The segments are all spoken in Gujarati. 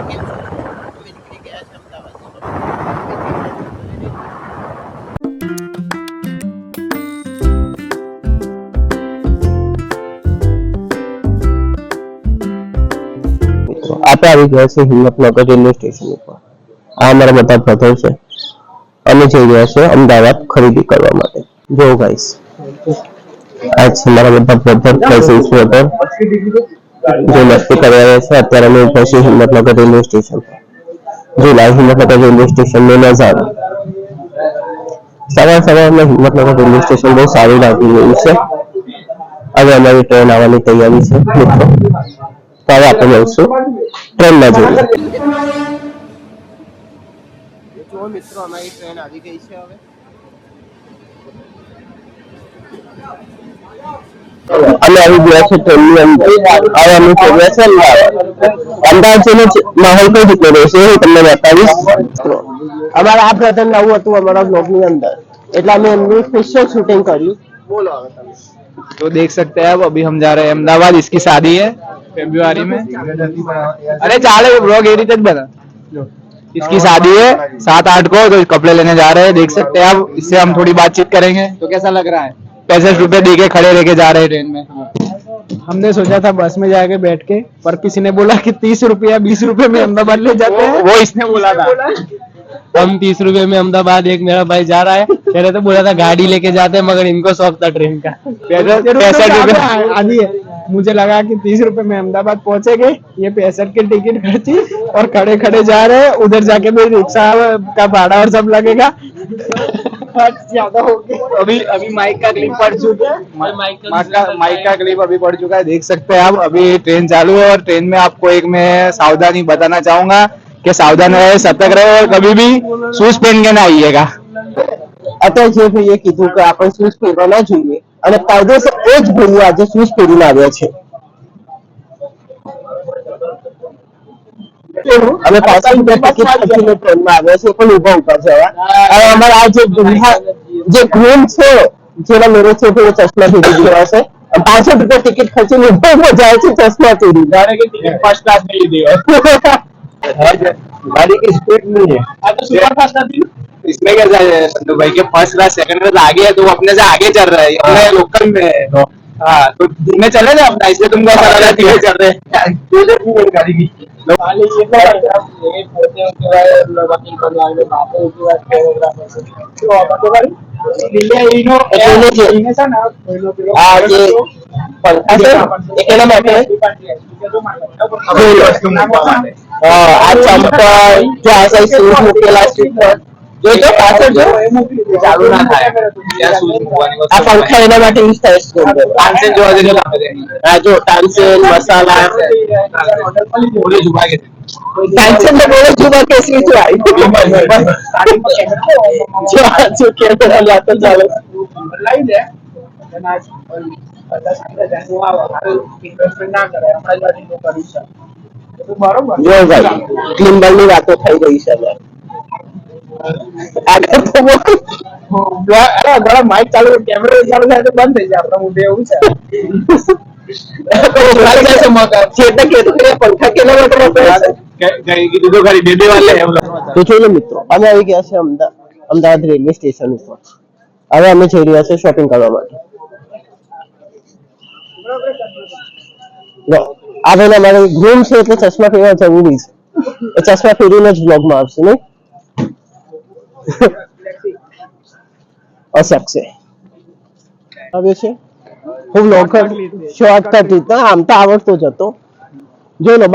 આપણે આવી ગયા છે હિંમતનગર રેલવે સ્ટેશન ઉપર. આ અમારા બધા બ્રધર છે. અમે જઈ રહ્યા છે અમદાવાદ ખરીદી કરવા માટે. જો ગાઈસ આ છે મારા બધા બ્રધર કઝિન્સ બ્રધર જે મસ્તી કરવા રહ્યા છે. અત્યારે અમે ઉપર છે હિંમતનગર રેલવે સ્ટેશન પર. જો લાઈવ હિંમતનગર રેલવે સ્ટેશનનો નજારો. સવારમાં હિંમતનગર રેલવે સ્ટેશન બહુ સારું લાગી રહ્યું છે. હવે અમારી ટ્રેન આવવાની તૈયારી છે મિત્રો. તો હવે આપણે જઈશું ટ્રેનમાં જોઈએ. જો મિત્રો અમારી ટ્રેન આવી ગઈ છે. હવે અમે આવી ગયા છે ટ્રેનની અંદર. હવે અમે પહોંચ્યા છે અમદાવાદ જેનો માહોલ કઈ રીતનો રહેશે એ તમને બતાવીશ. અમારા આ પ્રથમ નવું હતું અમારા બ્લોગની અંદર, એટલે અમે એમની સ્પેશિयल शूटिंग કર્યું. बोलो तो देख सकते हैं अब अभी हम जा रहे हैं अहमदाबाद. इसकी शादी है फरवरी में. अरे चाले ब्लॉग ये रीते बना. इसकी शादी है 7-8 को, तो कपड़े लेने जा रहे हैं. देख सकते हैं अब इससे हम थोड़ी बातचीत करेंगे. तो कैसा लग रहा है? 65 रुपए दे के खड़े लेके जा रहे हैं ट्रेन में. हमने सोचा था बस में जाके बैठ के, पर किसी ने बोला कि 30 रुपया 20 रुपए में अहमदाबाद ले जाते हैं. वो इसने बोला था. हम 30 रुपए में अहमदाबाद, एक मेरा भाई जा रहा है, पहले तो बोला था गाड़ी लेके जाते हैं, मगर इनको शौक था ट्रेन का. 65 रुपए आधी है. मुझे लगा कि 30 रुपए में अहमदाबाद पहुंचेंगे, ये 65 की टिकट खर्ची और खड़े खड़े जा रहे हैं. उधर जाके भी रिक्शा का भाड़ा और सब लगेगा. ज्यादा हो गया. अभी माइक का क्लिप पड़ चुका है. माइक का क्लिप अभी पड़ चुका है. देख सकते हैं आप अभी ट्रेन चालू है. और ट्रेन में आपको एक मैं सावधानी बताना चाहूंगा कि सावधान रहे, सतर्क रहे और कभी भी शूज पहन के ना आइएगा. અત્યારે જે ભાઈએ કીધું કે આપણે શૂઝ પહેરવા ના જોઈએ, અને કાયદેસર એ જ ભાઈઓ આજે શૂઝ પહેરીને આવ્યા છે. અમે 500 રૂપિયા ટિકિટ ખર્ચીને ટ્રેનમાં આવ્યા છે, પણ ઉભા જવા. હવે અમારા આ જે ગ્રૂમ છે, જેના મેરેજ છે, તે ચશ્મા પહેરી ગયા છે. 500 રૂપિયા ટિકિટ ખર્ચીને ઉભા જાય છે ચશ્મા પહેરી. फर्स्ट क्लास में ली गाड़ी की स्पीड नहीं है. तो सुपर फास्ट आती है. इसमें कैसा है संतु भाई के फर्स्ट क्लास सेकंड क्लास आगे है, तो वो अपने से आगे चल रहा है. अपने लोकल में है. हाँ तो धीमे चले ना अपना, इसलिए तुमको ऐसा लग रहा है धीमे चल रहे हैं. गाड़ी की જો પાછળ જો ચાલુ ના થાય આ પંખા એના માટે યુઝ થાય છે. તાનસેન જોવા જઈને આ જો તાનસેન મસાલા બોલે જુબા કે તાનસેન ને બોલે જુબા કેસરી જો આવી જો કેમેરા લાતો ચાલે લઈ લે અને આજ 50 હું ઇન્વેસ્ટમેન્ટ ના કરે હમણાં જ વાળી કરી છે. તો બરોબર જો ભાઈ ક્લિમ્બલ ની વાતો થઈ ગઈ છે. અરે માઇક ચાલુ કેમેરા ચાલુ થાય તો બંધ થઈ જાય આપણા મુદ્દે એવું છે. પંખા કેલા માટે તો જોઈ મિત્રો અમે આવી ગયા છે અમદાવાદ રેલવે સ્ટેશન ઉપર. હવે અમે જઈ રહ્યા છે શોપિંગ કરવા માટે. આ ભાઈ અમારે ગ્રૂમ છે એટલે ચશ્મા પહેરવા જરૂરી છે. એ ચશ્મા પહેરીને જ બ્લોગમાં આવશે નહીં. અશક્ય હવે છે હું લોકલ શોર્ટકટ રીતના આમ તો આવડતો જ હતો. જો ને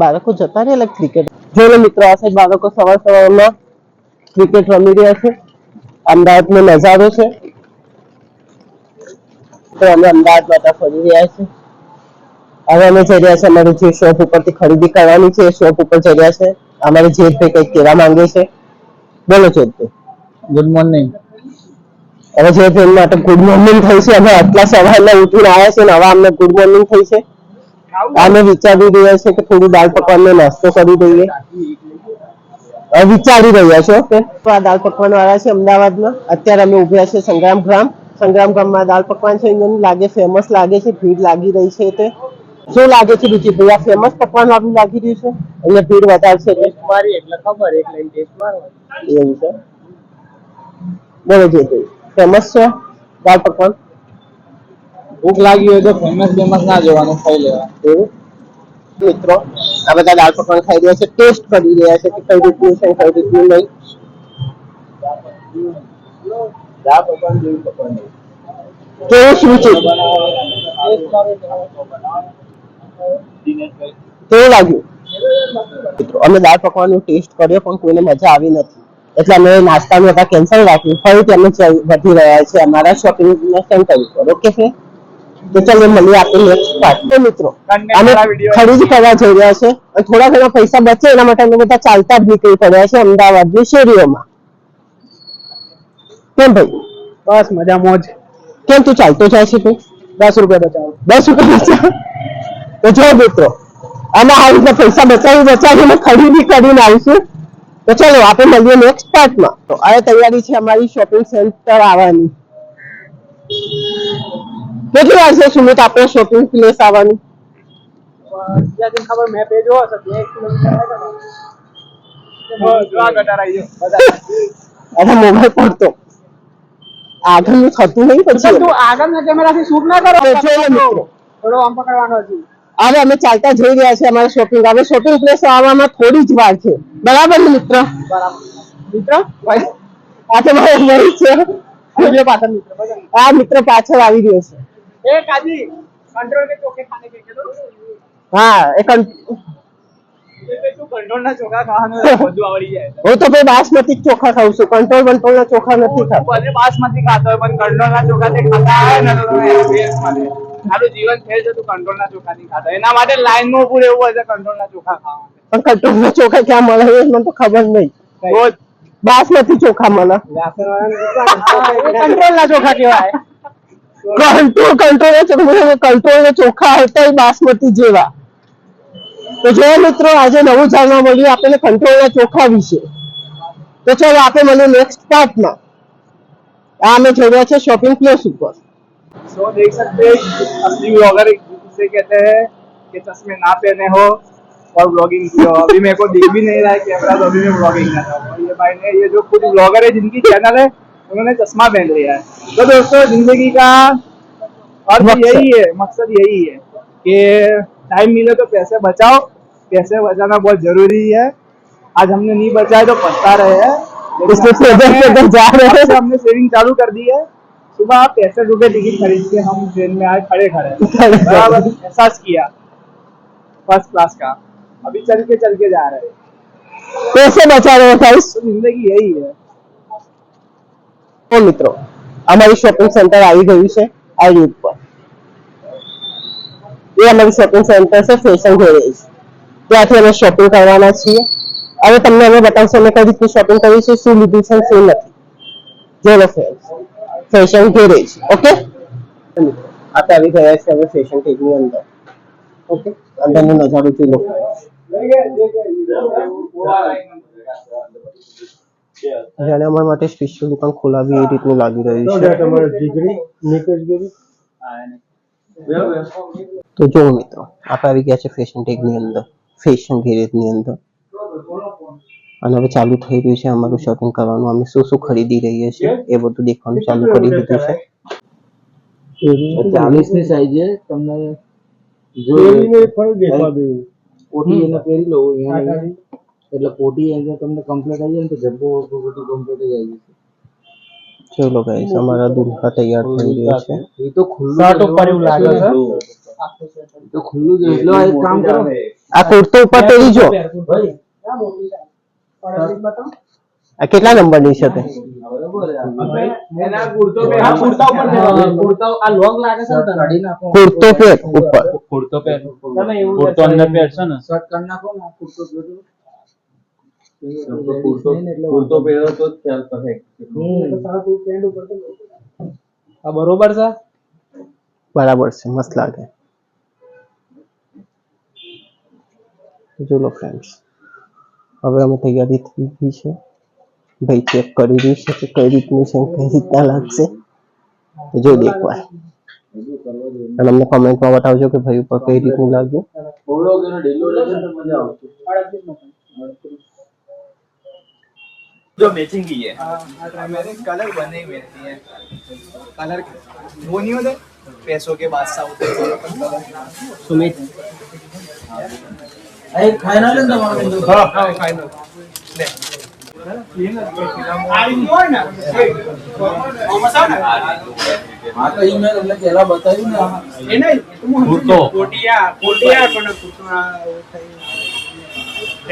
બાળકો જતા રહે ક્રિકેટ. જો ને મિત્રો આ સાઈડ બાળકો સવારમાં ક્રિકેટ રમી રહ્યા છે. અમદાવાદનો નજારો છે. તો અમે અમદાવાદ માટે ફરી રહ્યા છે. હવે અમે જઈ રહ્યા છે અમારી જે શોપ ઉપરથી ખરીદી કરવાની છે એ શોપ ઉપર જઈ રહ્યા છે. અમારે જેતભાઈ કંઈક કહેવા માંગે છે. બોલો જેતભાઈ. Good morning. હવે જે ટ્રેન માટે ગુડ મોર્નિંગ થઈ છે. અમે આટલા સવારના ઉઠીને આવ્યા છે ને હવે અમને ગુડ મોર્નિંગ થઈ છે. અમે વિચારી રહ્યા છે કે થોડી દાળ પકવાનનો નાસ્તો કરી દઈએ. વિચારી રહ્યા છો કે આ દાળ પકવાન વાળા છે અમદાવાદમાં. અત્યારે અમે ઉભ્યા છે સંગ્રામગ્રામમાં દાળ પકવાન છે. એનું લાગે ફેમસ લાગે છે, ભીડ લાગી રહી છે. તે શું લાગે છે રુચિભાઈ, આ ફેમસ પકવાન વાળું લાગી રહ્યું છે? અહીંયા ભીડ વધારે છે મારી એટલે ખબર એક લાઈન ટેસ્ટ મારવા. એવું છે. બોલો જે ફેમસ છે દાળ પકવાન. ભૂખ લાગી હોય તો ફેમસ ના જોવાનું, ખાઈ લેવા. એવું મિત્રો આ બધા દાળ પકવાન ખાઈ રહ્યા છે, ટેસ્ટ કરી રહ્યા છે કે કઈ રીતનું છે કઈ રીતનું નહીં. દાળ પકવાન જેવું પકવાન નહીં. કેવું શું છે, કેવું લાગ્યું? મિત્રો અમે દાળ પકવાનનો ટેસ્ટ કર્યો પણ કોઈને મજા આવી નથી, એટલે અમે નાસ્તાનું હતા કેન્સલ રાખ્યું. ફરીથી અમે વધી રહ્યા છે અમારા શોપિંગ સેન્ટર ઉપર. ઓકે છે, તો ચાલો મળીએ આપણે નેક્સ્ટ પાર્ટ. તો મિત્રો અમે ખરીદી કરવા જઈ રહ્યા છે અને થોડા ઘણા પૈસા બચે એના માટે અમે બધા ચાલતા જ નીકળી પડ્યા છે અમદાવાદની શેરીઓમાં. કેમ ભાઈ? બસ મજા મોજ. કેમ તું ચાલતો જાય છે તું? 10 રૂપિયા બચાવો. 10 રૂપિયા બચાવ. તો જો મિત્રો આમાં આવી રીતે પૈસા બચાવીને ખરીદી કરીને આવીશું. તો ચલો આપણે મળીએ નેક્સ્ટ પાર્ટમાં. તો આ તૈયારી છે અમારી શોપિંગ સેન્ટર આવવાની. કેટલી વાર છે સુમિત આપણે શોપિંગ પ્લેસ આવવાનું? જ્યાં દિન ખબર મેં પેજ જોવો છે 2 કિલોમીટર જો આ ગટર આવી ગયો. અરે મોબાઈલ પડતો આગળનું થતું નહીં પછી. તું આગળના કેમેરાથી શૂટ ના કરો. જોઈ લો મિત્રો, થોડો આમ પકડવાનો છે. હવે અમે ચાલતા જઈ રહ્યા છીએ અમારા શોપિંગ. હવે શોપિંગ પ્લેસ આવવામાં થોડી જ વાર છે, બરાબર ને મિત્ર? બરાબર મિત્ર. આ તો મારો ભાઈ છે. વિડિયો પાછળ મિત્ર બરાબર. આ મિત્ર પાછળ આવી રહ્યો છે. એ કાજી કંટ્રોલ के चोखे खाने के चलो. હા એ તું કંટ્રોલ ના ચોખા ખાવાનું બધું આવડી જાય. હું તો ભાઈ બાસમતી ચોખા ખાઉં છું, કંટ્રોલ ના ચોખા નથી ખાતો. ભલે બાસમતી ખાતો હોય પણ કંટ્રોલ ના ચોખા તે ખાતા હોય ને તો તમે એક્સપિરિયન્સ મળે. તારું જીવન છે જો તું કંટ્રોલ ના ચોખા નહીં ખાતો, એના માટે લાઈન માં ઉભું રહેવું હોય તો કંટ્રોલ ના ચોખા ખાવા. પણ કંટ્રોલ ના ચોખા ક્યાં મળે એ મને તો ખબર નહીં. રોજ બાસમતી ચોખા મળે. કંટ્રોલ ના ચોખા કહેવાય. કંટ્રોલ ના ચોખા હતા બાસમતી જેવા. તો જો મિત્રો આજે નવું જાણવા મળ્યું આપણને કંટ્રોલ ના ચોખા વિશે. તો ચલો આપણે મળીએ નેક્સ્ટ પાર્ટમાં. આ અમે જોઈ રહ્યા છે શોપિંગ प्लेस ઉપર. सो देख सकते हैं असली ब्लॉगर जिसे कहते हैं कि चश्मे ना पहने हो और ब्लॉगिंग की हो. अभी मेरे को दिख भी नहीं रहा है कैमरा, तो अभी मैं ब्लॉगिंग कर रहा हूँ. और ये भाई ने, ये जो खुद ब्लॉगर है जिनकी चैनल है, उन्होंने चश्मा पहन लिया है. तो दोस्तों जिंदगी का अर्थ यही है, मकसद यही है कि टाइम मिले तो पैसे बचाओ. पैसे बचाना बहुत जरूरी है. आज हमने नहीं बचाए तो पछता रहे हैं. हमने सेविंग चालू कर दी है. सुबह 65 रुपए टिकट खरीद के हम ट्रेन में आए, खड़े बराबर एहसास किया फर्स्ट क्लास का. अभी चल के जा रहे हैं. पैसे बचा रहे हैं गाइस. तो जिंदगी यही है. તો મિત્રો અમારી શોપિંગ સેન્ટર આવી ગયું છે આ રૂટ પર. એ અમારી શોપિંગ સેન્ટર છે ફેશન ગેરેજ. ત્યાંથી અમે શોપિંગ કરવાના છીએ. હવે તમને અમે બતાવશું અમે કઈ રીતની શોપિંગ કરી છે, શું લીધું છે શું નથી. જોલો ફ્રેન્ડ્સ ફેશન ગેરેજ. ઓકે આપણે આવી ગયા છે હવે ફેશન ટેગની અંદર. ઓકે અંદરનો નજારો જોઈ લો. જાણે અમારા માટે સ્પેશિયલ દુકાન ખોલાવી એ રીતનું લાગી રહ્યું છે. તો જો મિત્રો આપણે આવી ગયા છે ફેશન ટેગની અંદર, ફેશન ગેરેજની અંદર. અને હવે ચાલુ થઈ રહ્યું છે અમારું શોપિંગ કરવાનું. અમે શું શું ખરીદી રહીએ છીએ એ બધું દેખવાનું ચાલુ કરી દીધું છે. 40 ની સાઈઝ છે. તમને જો કોટી એને પહેરી લો એટલે કોટી અહીંયા તમને કમ્પ્લીટ આવી જાય ને તો જબ્બો બધું કમ્પ્લીટ જ આવી જશે. ચલો ગાઈસ અમારા દુલ્હા તૈયાર થઈ રહ્યો છે. એ તો ખુલ્લું શર્ટ ઉપર એવું લાગે છે. તો ખુલ્લું જ એટલે એક કામ કરો, આ કુર્તો ઉપર પહેરી જો. ભાઈ આ કેટલા નંબરની છે તે? એના કુર્તો પે હા કુર્તા ઉપર કુર્તા આ લોંગ લાગે છે ને કાઢી નાખો. કુર્તો પહેર ઉપર. કુર્તો પહેર તમે એવું કુર્તો અંદર પહેરશો ને શર્ટ કાઢી નાખો ને કુર્તો પહેરો. કુર્તો પહેરો તો જ ચાલ પરફેક્ટ. તો સારા તું પેન્ટ ઉપર તો આ બરોબર છે. બરાબર છે, મસ્ત લાગે. જો લો ફ્રેન્ડ્સ હવે અમે તૈયારી થઈ ગઈ છે. ભાઈ ચેક કરી રહ્યું છે કે કઈ રીતનું છે, કઈ રીતના લાગશે. તો જો દેખવા અને અમને કોમેન્ટમાં બતાવજો કે ભાઈ ઉપર કઈ રીતનું લાગ્યું. जो मैचिंग की है मैंने कलर बने हुए हैं कलर वो नहीं होते पैसों के बादशाह होते हैं સુમિત फाइनल है हाँ फाइनल ले તો ઈ મેં તમને પહેલા બતાવ્યું ને એ નહીં કુર્તો. કોટિયા પણ કુર્તા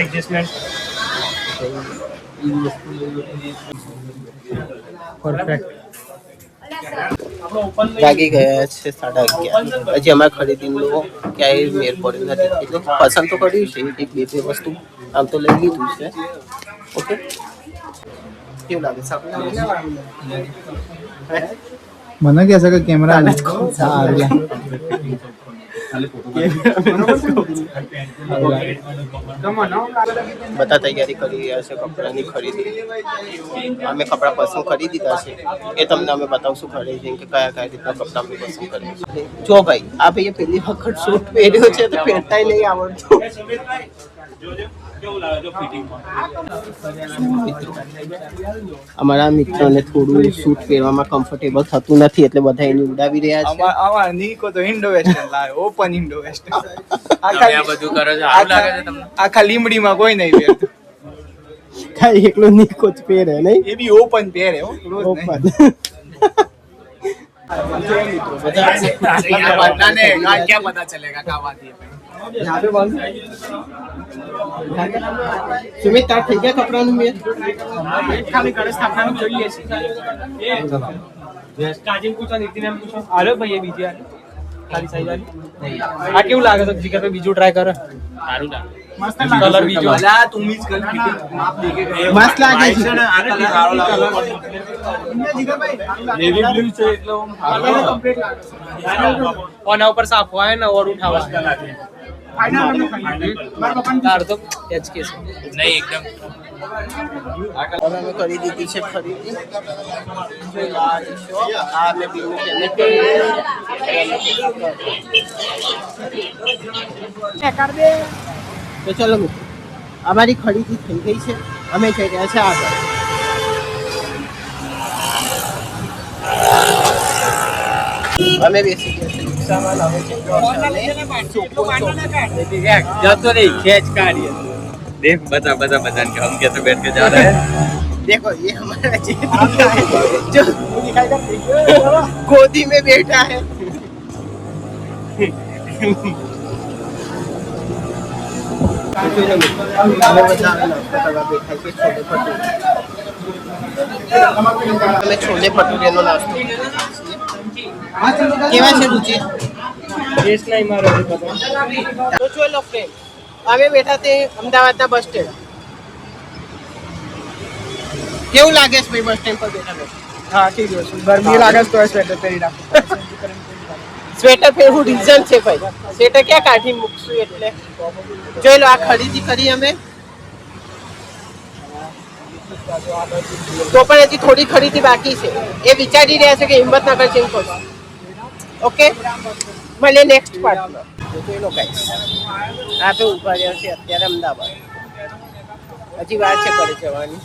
એડજસ્ટમેન્ટ વાગી ગયા છે 11:30. હજી અમારે ખરીદીનો ક્યાંય મેર પડ્યો નથી. એટલે પસંદ તો કર્યું છે એક બે વસ્તુ આમ તો લઈ લીધું છે. ઓકે કેવું લાગે સારું મને કહે છે કે કેમેરા બધા તૈયારી કરી રહ્યા છે કપડાની ખરીદી. અમે કપડાં પસંદ કરી દીધા છે એ તમને અમે બતાવશું ખરીદી કે કયા કયા રીતના કપડાં અમે પસંદ કરીએ છીએ. જો ભાઈ આ ભાઈએ પહેલી વખત શૂટ પહેર્યો છે તો પહેરતાય નહીં આવડતું. અમારા મિત્રોને થોડું શૂટ પહેરવામાં કમ્ફર્ટેબલ થતું નથી એટલે બધા એને ઉડાવી રહ્યા છે. આવા નીકો તો ઇન્ડો વેસ્ટર્ન લાવે ઓપન ઇન્ડો વેસ્ટર્ન આખા લીમડીમાં કોઈ નહીં પહેરતું કાંઈ એકલો નીકો જ પહેરે નહીં એ બી ઓપન પહેરે હો રોજ નહીં. ઓપન क्या पता चलेगा क्या बात है સુમિત તાર થઈ ગયા કપડાનું મેર? ખાલી કળશ સ્થાપનાનું જોઈએ છે કાજીમ પૂછો નીતિને પૂછો આલો ભાઈ એ બીજી ખાલી સાઈઝ વાળી આ કેવું લાગે છે જીગર ભાઈ બીજું ટ્રાય કરો સારું લાગે મસ્ત કલર બીજો अला तुम ही कल माप देके गए મસ્ત લાગે છે. નેવી બ્લુ છે એટલે કલર કમ્પ્લીટ લાગે ઓના ઉપર સાફ હોય ને ઓર ઉઠાવા તાર તો એચકે છે નહીં એકદમ હવે અમે કરી દીધી છે ખરીદી. આ અમે બીજું પેમેન્ટ તો ચલો મિત્રો અમારી ખરીદી થઈ ગઈ છે. અમે જઈ રહ્યા છે આગળ. અમે બેસી ગયા છે રિક્ષામાં. હવે છે જતો નહીં ખેંચ કાઢીએ देख बता बता बता के हम कैसे बैठ के जा रहे हैं देखो ये हमारा चेतन है जो गोदी में बैठा है. અમે છોલે ભટુરેનો નાસ્તો કેવા છે રુચિ? टेस्ट नहीं मारो पता તો ચલો ફ્રેન્ડ અમે બેઠા તે અમદાવાદના બસ સ્ટેન્ડ. કેવું લાગે છે ભાઈ બસ સ્ટેન્ડ પર બેઠા બેઠા? हाँ ठीक है गर्मी लागे तो स्वेटर पहरी રાખો સ્વેટર પહેરવું રીઝન છે ભાઈ. સ્વેટર ક્યાં કાઢી મૂકશું એટલે જોઈ લો. આ ખરીદી કરી અમે તો પણ હજી થોડી ખરીદી બાકી છે. એ વિચારી રહ્યા છે કે હિંમતનગર જઈને કરશું. ઓકે મળીએ નેક્સ્ટ પાર્ટમાં. જોઈ લો ગાઈસ આ તો ઉભા રહ્યા છે અત્યારે અમદાવાદ. હજી વાર છે ઘરે જવાની.